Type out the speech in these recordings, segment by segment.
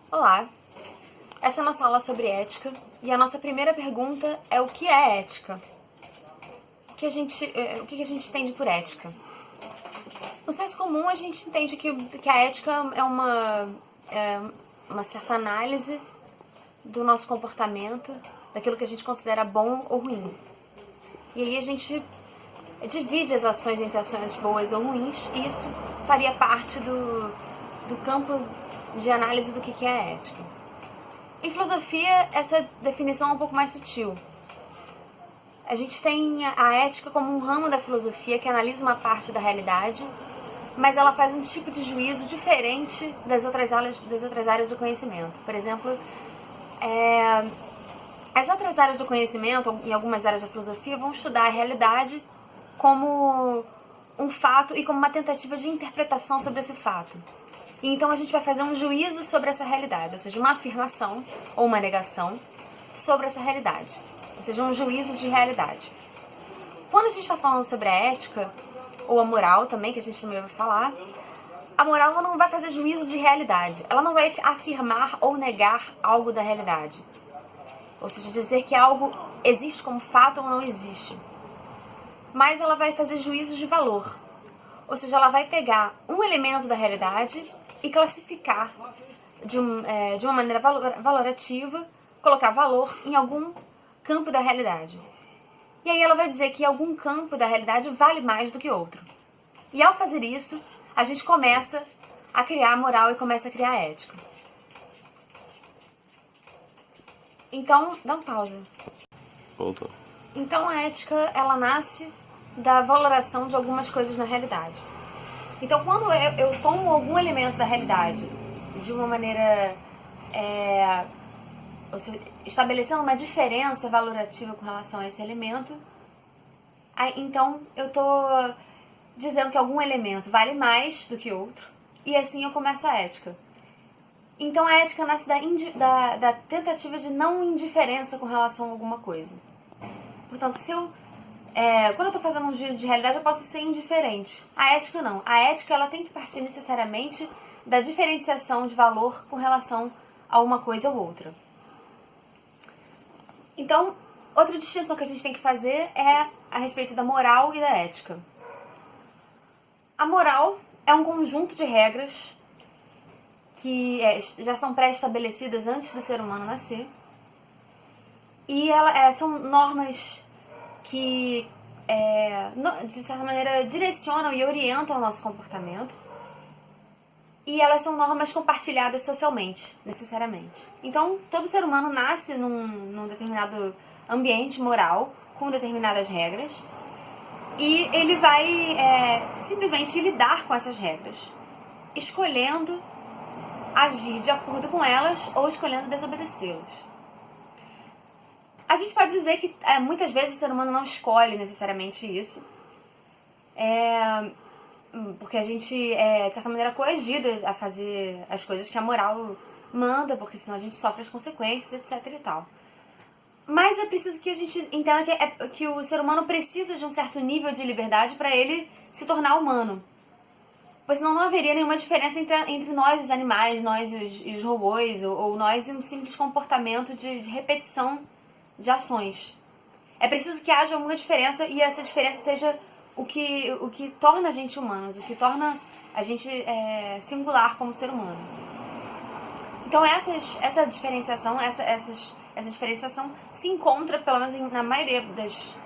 Olá, essa é a nossa aula sobre ética e a nossa primeira pergunta é o que é ética? O que a gente entende por ética? No senso comum a gente entende que a ética é uma certa análise do nosso comportamento, daquilo que a gente considera bom ou ruim. E aí a gente divide as ações entre ações boas ou ruins e isso faria parte do campo de análise do que é ética. Em filosofia, essa definição é um pouco mais sutil. A gente tem a ética como um ramo da filosofia que analisa uma parte da realidade, mas ela faz um tipo de juízo diferente das outras áreas do conhecimento. Por exemplo, as outras áreas do conhecimento, em algumas áreas da filosofia, vão estudar a realidade como um fato e como uma tentativa de interpretação sobre esse fato. E então a gente vai fazer um juízo sobre essa realidade, ou seja, uma afirmação ou uma negação sobre essa realidade, ou seja, um juízo de realidade. Quando a gente está falando sobre a ética, ou a moral também, que a gente também vai falar, a moral ela não vai fazer juízo de realidade, ela não vai afirmar ou negar algo da realidade, ou seja, dizer que algo existe como fato ou não existe, mas ela vai fazer juízos de valor, ou seja, ela vai pegar um elemento da realidade e classificar de uma maneira valorativa, colocar valor em algum campo da realidade. E aí ela vai dizer que algum campo da realidade vale mais do que outro. E ao fazer isso, a gente começa a criar a moral e começa a criar a ética. Então, dá uma pausa. Voltou. Então a ética, ela nasce da valoração de algumas coisas na realidade. Então, quando eu tomo algum elemento da realidade de uma maneira, ou seja, estabelecendo uma diferença valorativa com relação a esse elemento, então eu estou dizendo que algum elemento vale mais do que outro, e assim eu começo a ética. Então, a ética nasce da tentativa de não indiferença com relação a alguma coisa. Portanto, quando eu estou fazendo um juízo de realidade, eu posso ser indiferente. A ética não. A ética ela tem que partir necessariamente da diferenciação de valor com relação a uma coisa ou outra. Então, outra distinção que a gente tem que fazer é a respeito da moral e da ética. A moral é um conjunto de regras que já são pré-estabelecidas antes do ser humano nascer. E são normas que, de certa maneira, direcionam e orientam o nosso comportamento. E elas são normas compartilhadas socialmente, necessariamente. Então, todo ser humano nasce num determinado ambiente moral, com determinadas regras, e ele vai simplesmente lidar com essas regras, escolhendo agir de acordo com elas ou escolhendo desobedecê-las. A gente pode dizer que muitas vezes o ser humano não escolhe necessariamente isso, porque a gente é, de certa maneira, coagido a fazer as coisas que a moral manda, porque senão a gente sofre as consequências, etc e tal. Mas é preciso que a gente entenda que o ser humano precisa de um certo nível de liberdade para ele se tornar humano. Pois senão não haveria nenhuma diferença entre nós, os animais, nós e os robôs, ou nós e um simples comportamento de repetição de ações. É preciso que haja alguma diferença e essa diferença seja o que torna a gente humanos, o que torna a gente singular como ser humano. Então essa diferenciação se encontra, pelo menos na maioria das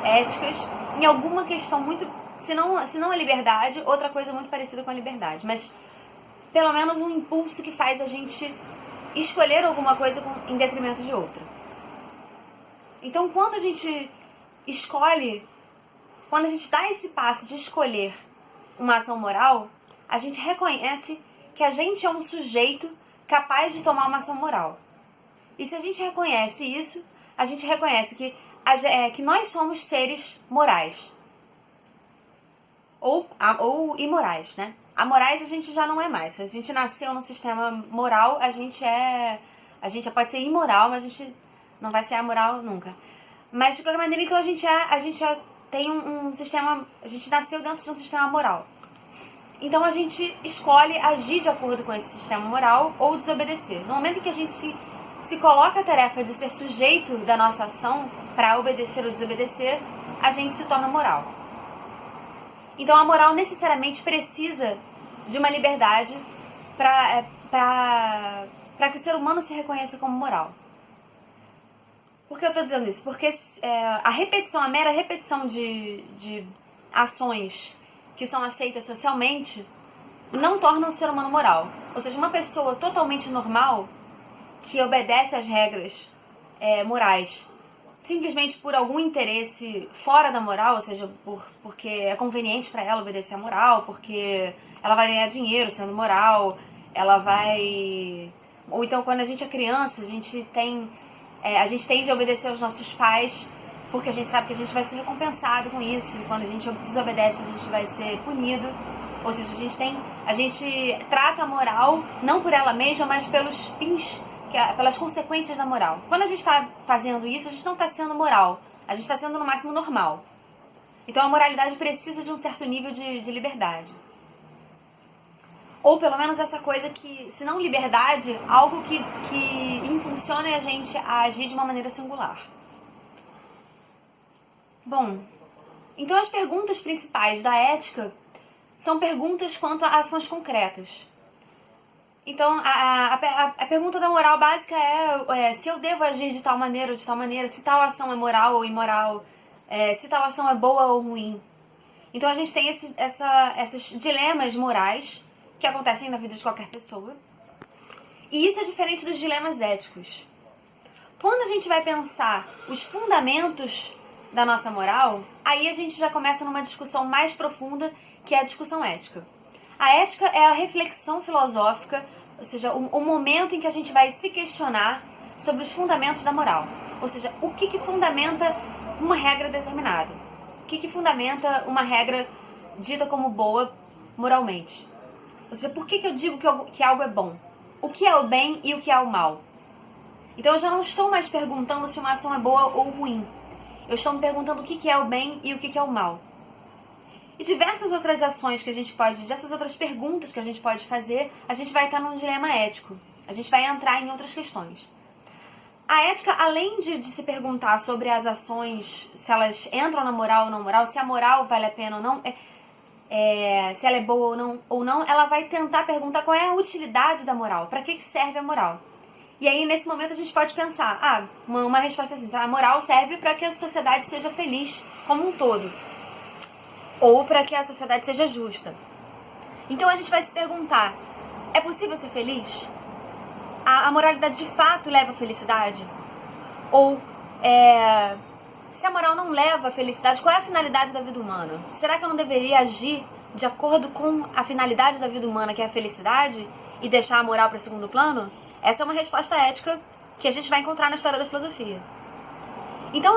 éticas, em alguma questão muito, se não a liberdade, outra coisa muito parecida com a liberdade, mas pelo menos um impulso que faz a gente escolher alguma coisa em detrimento de outra. Então, quando a gente dá esse passo de escolher uma ação moral, a gente reconhece que a gente é um sujeito capaz de tomar uma ação moral. E se a gente reconhece isso, a gente reconhece que nós somos seres morais. Ou imorais, né? Amorais a gente já não é mais. Se a gente nasceu num sistema moral, a gente pode ser imoral, mas a gente não vai ser amoral nunca. Mas de qualquer maneira, então a gente tem um sistema, a gente nasceu dentro de um sistema moral. Então a gente escolhe agir de acordo com esse sistema moral ou desobedecer. No momento em que a gente se coloca a tarefa de ser sujeito da nossa ação para obedecer ou desobedecer, a gente se torna moral. Então a moral necessariamente precisa de uma liberdade para que o ser humano se reconheça como moral. Por que eu estou dizendo isso? Porque a mera repetição de ações que são aceitas socialmente não torna o ser humano moral. Ou seja, uma pessoa totalmente normal que obedece às regras morais simplesmente por algum interesse fora da moral, ou seja, porque é conveniente para ela obedecer à moral, porque ela vai ganhar dinheiro sendo moral, ela vai... Ou então, quando a gente é criança, a gente tende a obedecer aos nossos pais porque a gente sabe que a gente vai ser recompensado com isso, e quando a gente desobedece, a gente vai ser punido. Ou seja, a gente trata a moral não por ela mesma, mas pelos fins, pelas consequências da moral. Quando a gente está fazendo isso, a gente não está sendo moral, a gente está sendo no máximo normal. Então a moralidade precisa de um certo nível de liberdade. Ou pelo menos essa coisa que, se não liberdade, algo que impulsione a gente a agir de uma maneira singular. Bom, então as perguntas principais da ética são perguntas quanto a ações concretas. Então, a pergunta da moral básica é se eu devo agir de tal maneira ou de tal maneira, se tal ação é moral ou imoral, se tal ação é boa ou ruim. Então a gente tem esses dilemas morais que acontecem na vida de qualquer pessoa. E isso é diferente dos dilemas éticos. Quando a gente vai pensar os fundamentos da nossa moral, aí a gente já começa numa discussão mais profunda, que é a discussão ética. A ética é a reflexão filosófica, ou seja, o momento em que a gente vai se questionar sobre os fundamentos da moral. Ou seja, o que fundamenta uma regra determinada? O que fundamenta uma regra dita como boa moralmente? Ou seja, por que eu digo que algo é bom? O que é o bem e o que é o mal? Então eu já não estou mais perguntando se uma ação é boa ou ruim. Eu estou me perguntando o que é o bem e o que é o mal. E diversas outras ações diversas outras perguntas que a gente pode fazer, a gente vai estar num dilema ético. A gente vai entrar em outras questões. A ética, além de se perguntar sobre as ações, se elas entram na moral ou não moral, se a moral vale a pena ou não, se ela é boa ou não, ela vai tentar perguntar qual é a utilidade da moral, para que serve a moral. E aí, nesse momento, a gente pode pensar, uma resposta assim, a moral serve para que a sociedade seja feliz como um todo, ou para que a sociedade seja justa. Então a gente vai se perguntar, é possível ser feliz? A moralidade de fato leva à felicidade? Ou, se a moral não leva à felicidade, qual é a finalidade da vida humana? Será que eu não deveria agir de acordo com a finalidade da vida humana, que é a felicidade, e deixar a moral para segundo plano? Essa é uma resposta ética que a gente vai encontrar na história da filosofia. Então,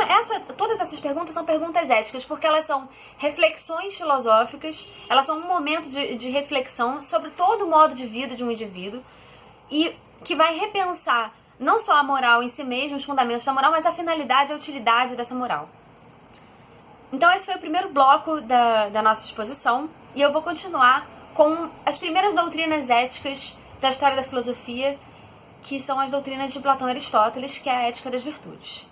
todas essas perguntas são perguntas éticas, porque elas são reflexões filosóficas, elas são um momento de reflexão sobre todo o modo de vida de um indivíduo, e que vai repensar não só a moral em si mesmo, os fundamentos da moral, mas a finalidade e a utilidade dessa moral. Então esse foi o primeiro bloco da nossa exposição, e eu vou continuar com as primeiras doutrinas éticas da história da filosofia, que são as doutrinas de Platão e Aristóteles, que é a ética das virtudes.